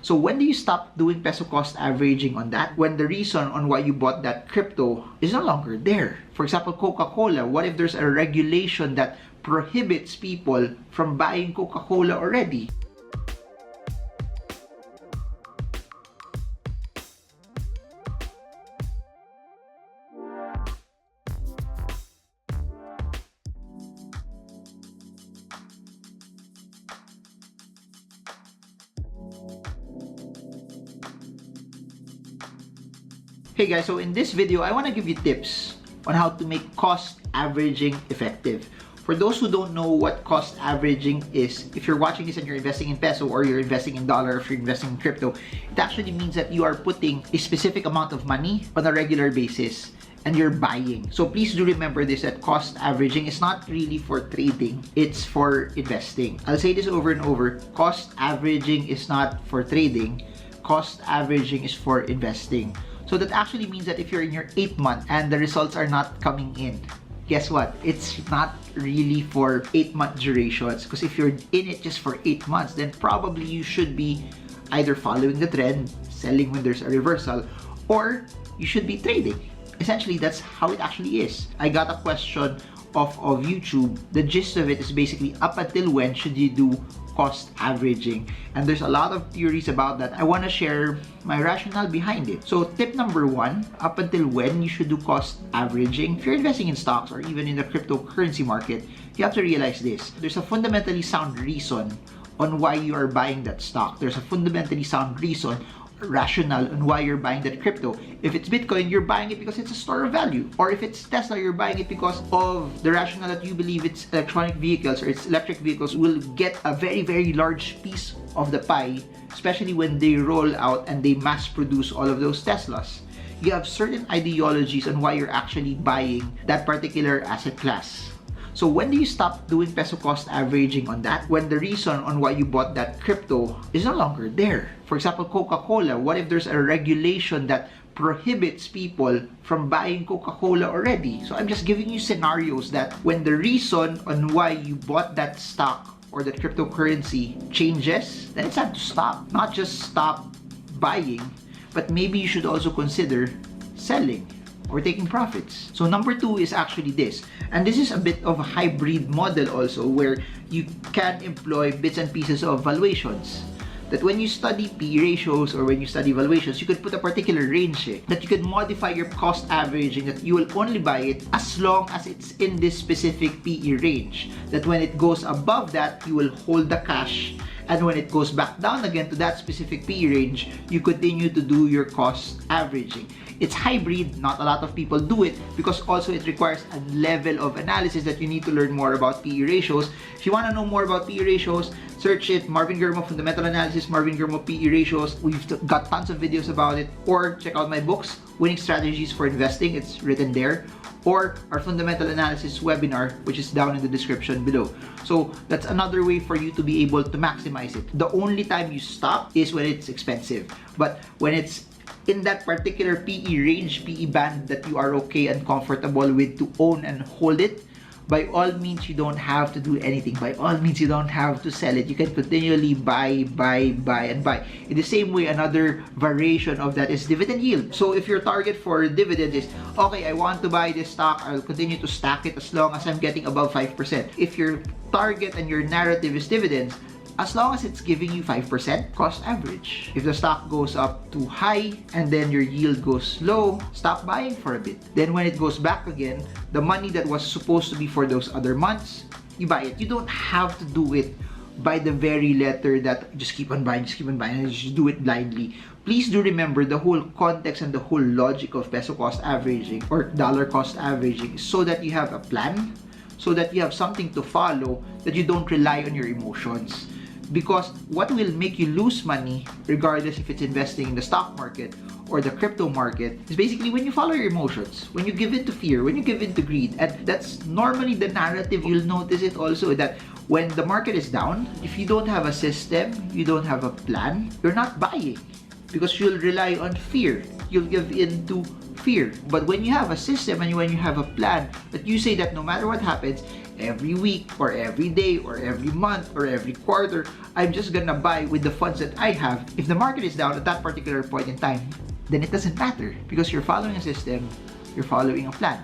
So when do you stop doing peso cost averaging on that? When the reason on why you bought that crypto is no longer there. For example, Coca-Cola, what if there's a regulation that prohibits people from buying Coca-Cola already? Hey guys, so in this video, I want to give you tips on how to make cost averaging effective. For those who don't know what cost averaging is, if you're watching this and you're investing in peso or you're investing in dollar, or if you're investing in crypto, it actually means that you are putting a specific amount of money on a regular basis and you're buying. So please do remember this, that cost averaging is not really for trading, it's for investing. I'll say this over and over, cost averaging is not for trading, cost averaging is for investing. So that actually means that if you're in your 8th month and the results are not coming in, guess what? It's not really for 8-month durations, because if you're in it just for 8 months, then probably you should be either following the trend, selling when there's a reversal, or you should be trading. Essentially, that's how it actually is. I got a question of YouTube. The gist of it is basically, up until when should you do cost averaging? And there's a lot of theories about that. I want to share my rationale behind it. So tip number 1, up until when you should do cost averaging. If you're investing in stocks or even in the cryptocurrency market, you have to realize this. There's a fundamentally sound reason on why you are buying that stock. There's a fundamentally sound reason, rationale on why you're buying that crypto. If it's Bitcoin, you're buying it because it's a store of value. Or if it's Tesla, you're buying it because of the rationale that you believe its electronic vehicles or its electric vehicles will get a very, very large piece of the pie, especially when they roll out and they mass produce all of those Teslas. You have certain ideologies on why you're actually buying that particular asset class. So when do you stop doing peso cost averaging on that? When the reason on why you bought that crypto is no longer there. For example, Coca-Cola, what if there's a regulation that prohibits people from buying Coca-Cola already? So I'm just giving you scenarios that when the reason on why you bought that stock or that cryptocurrency changes, then it's time to stop. Not just stop buying, but maybe you should also consider selling or taking profits. So number 2 is actually this, and this is a bit of a hybrid model also, where you can employ bits and pieces of valuations. That when you study P/E ratios or when you study valuations, you could put a particular range that you could modify your cost averaging, that you will only buy it as long as it's in this specific P/E range. That when it goes above that, you will hold the cash, and when it goes back down again to that specific P/E range, you continue to do your cost averaging. It's hybrid, not a lot of people do it because also it requires a level of analysis that you need to learn more about P/E ratios. If you want to know more about P/E ratios, search it, Marvingermo Fundamental Analysis, Marvingermo P/E ratios. We've got tons of videos about it. Or check out my books, Winning Strategies for Investing, it's written there. Or our Fundamental Analysis webinar, which is down in the description below. So that's another way for you to be able to maximize it. The only time you stop is when it's expensive. But when it's in that particular PE range, PE band that you are okay and comfortable with to own and hold it, by all means, you don't have to do anything. By all means, you don't have to sell it. You can continually buy, and buy. In the same way, another variation of that is dividend yield. So if your target for dividend is, okay, I want to buy this stock, I'll continue to stack it as long as I'm getting above 5%. If your target and your narrative is dividends, as long as it's giving you 5% cost average. If the stock goes up too high and then your yield goes low, stop buying for a bit. Then when it goes back again, the money that was supposed to be for those other months, you buy it. You don't have to do it by the very letter that just keep on buying, and just do it blindly. Please do remember the whole context and the whole logic of peso cost averaging or dollar cost averaging so that you have a plan, so that you have something to follow, that you don't rely on your emotions. Because what will make you lose money, regardless if it's investing in the stock market or the crypto market, is basically when you follow your emotions, when you give in to fear, when you give in to greed. And that's normally the narrative. You'll notice it also that when the market is down, if you don't have a system, you don't have a plan, you're not buying because you'll rely on fear. You'll give in to fear. But when you have a system and when you have a plan, that you say that no matter what happens, every week or every day or every month or every quarter. I'm just gonna buy with the funds that I have. If the market is down at that particular point in time, then it doesn't matter because you're following a system, you're following a plan.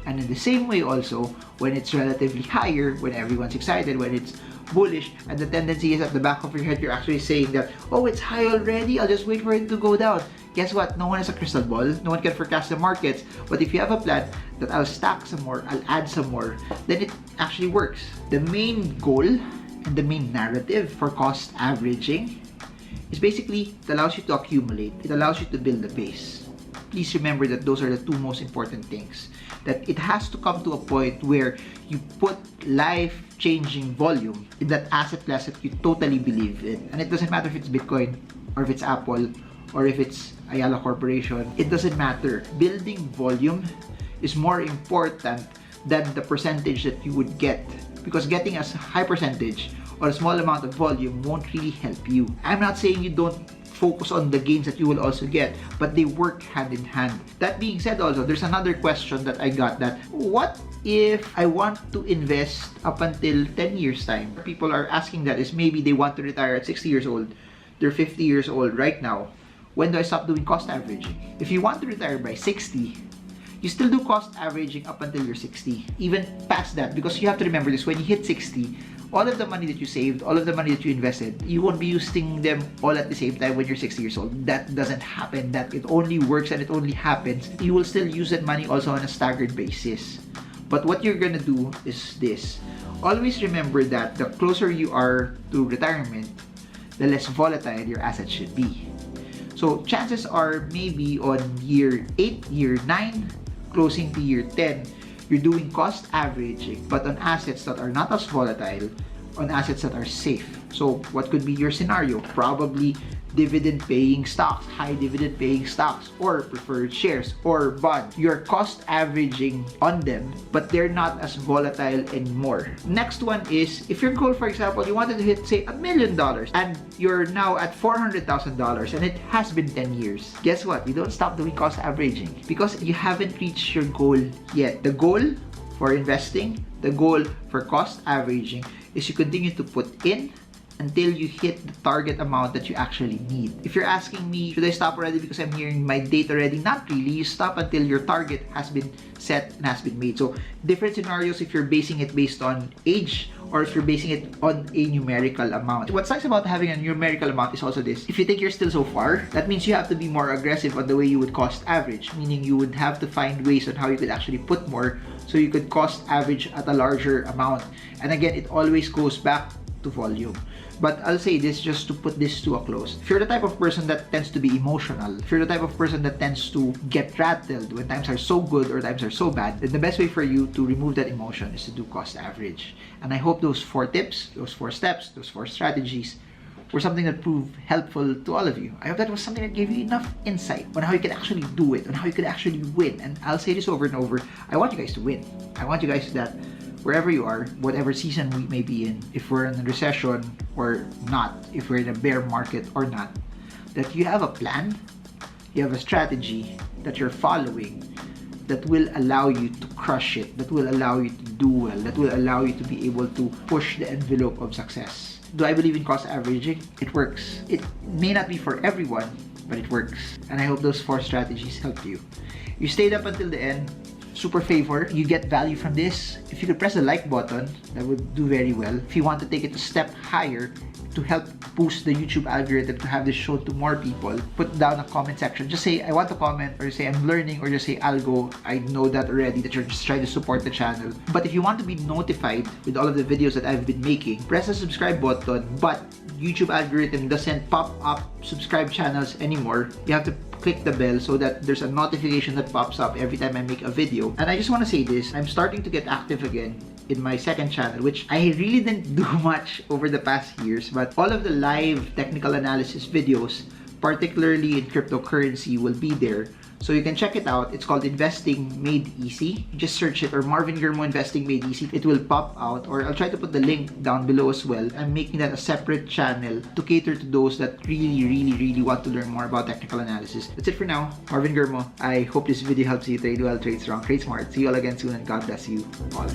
And in the same way also, when it's relatively higher, when everyone's excited, when it's bullish, and the tendency is at the back of your head, you're actually saying that, oh, it's high already, I'll just wait for it to go down. Guess what? No one has a crystal ball. No one can forecast the markets. But if you have a plan that I'll stack some more, I'll add some more, then it actually works. The main goal and the main narrative for cost averaging is basically it allows you to accumulate. It allows you to build a base. Please remember that those are the two most important things. That it has to come to a point where you put life-changing volume in that asset class that you totally believe in. And it doesn't matter if it's Bitcoin or if it's Apple or if it's Ayala Corporation. It doesn't matter. Building volume is more important than the percentage that you would get, because getting a high percentage or a small amount of volume won't really help you. I'm not saying you don't focus on the gains that you will also get, but they work hand in hand. That being said, also there's another question that I got, that what if I want to invest up until 10 years time? People are asking that is maybe they want to retire at 60 years old. They're 50 years old right now. When do I stop doing cost averaging? If you want to retire by 60, you still do cost averaging up until you're 60, even past that, because you have to remember this: when you hit 60, all of the money that you saved, all of the money that you invested, you won't be using them all at the same time when you're 60 years old. That doesn't happen. That it only works and it only happens. You will still use that money also on a staggered basis. But what you're gonna do is this. Always remember that the closer you are to retirement, the less volatile your assets should be. So chances are maybe on year 8, year 9, closing to year 10, you're doing cost averaging, but on assets that are not as volatile, on assets that are safe. So what could be your scenario? Probably dividend-paying stocks, high dividend-paying stocks, or preferred shares, or bonds. You're cost averaging on them, but they're not as volatile anymore. Next one is, if your goal, for example, you wanted to hit, say, $1 million, and you're now at $400,000, and it has been 10 years. Guess what? You don't stop doing cost averaging because you haven't reached your goal yet. The goal for investing, the goal for cost averaging is you continue to put in until you hit the target amount that you actually need. If you're asking me, should I stop already because I'm hearing my date already? Not really. You stop until your target has been set and has been made. So different scenarios if you're basing it based on age or if you're basing it on a numerical amount. What's nice about having a numerical amount is also this. If you think you're still so far, that means you have to be more aggressive on the way you would cost average, meaning you would have to find ways on how you could actually put more so you could cost average at a larger amount. And again, it always goes back to volume. But I'll say this just to put this to a close. If you're the type of person that tends to be emotional, if you're the type of person that tends to get rattled when times are so good or times are so bad, then the best way for you to remove that emotion is to do cost average. And I hope those 4 tips, those 4 steps, those 4 strategies were something that proved helpful to all of you. I hope that was something that gave you enough insight on how you can actually do it, on how you can actually win. And I'll say this over and over, I want you guys to win. I want you guys that wherever you are, whatever season we may be in, if we're in a recession or not, if we're in a bear market or not, that you have a plan, you have a strategy that you're following that will allow you to crush it, that will allow you to do well, that will allow you to be able to push the envelope of success. Do I believe in cost averaging? It works. It may not be for everyone, but it works. And I hope those 4 strategies helped you. You stayed up until the end. Super favor, you get value from this. If you could press the like button, that would do very well. If you want to take it a step higher to help boost the YouTube algorithm to have this shown to more people, put down a comment section. Just say, I want to comment, or say, I'm learning, or just say, I'll go. I know that already, that you're just trying to support the channel. But if you want to be notified with all of the videos that I've been making, press the subscribe button, but YouTube algorithm doesn't pop up subscribe channels anymore. You have to click the bell so that there's a notification that pops up every time I make a video. And I just want to say this, I'm starting to get active again in my second channel, which I really didn't do much over the past years, but all of the live technical analysis videos, particularly in cryptocurrency, will be there. So you can check it out. It's called Investing Made Easy. Just search it, or Marvin Germo Investing Made Easy. It will pop out, or I'll try to put the link down below as well. I'm making that a separate channel to cater to those that really want to learn more about technical analysis. That's it for now. Marvin Germo. I hope this video helps you trade well, trade strong, trade smart. See you all again soon, and God bless you all.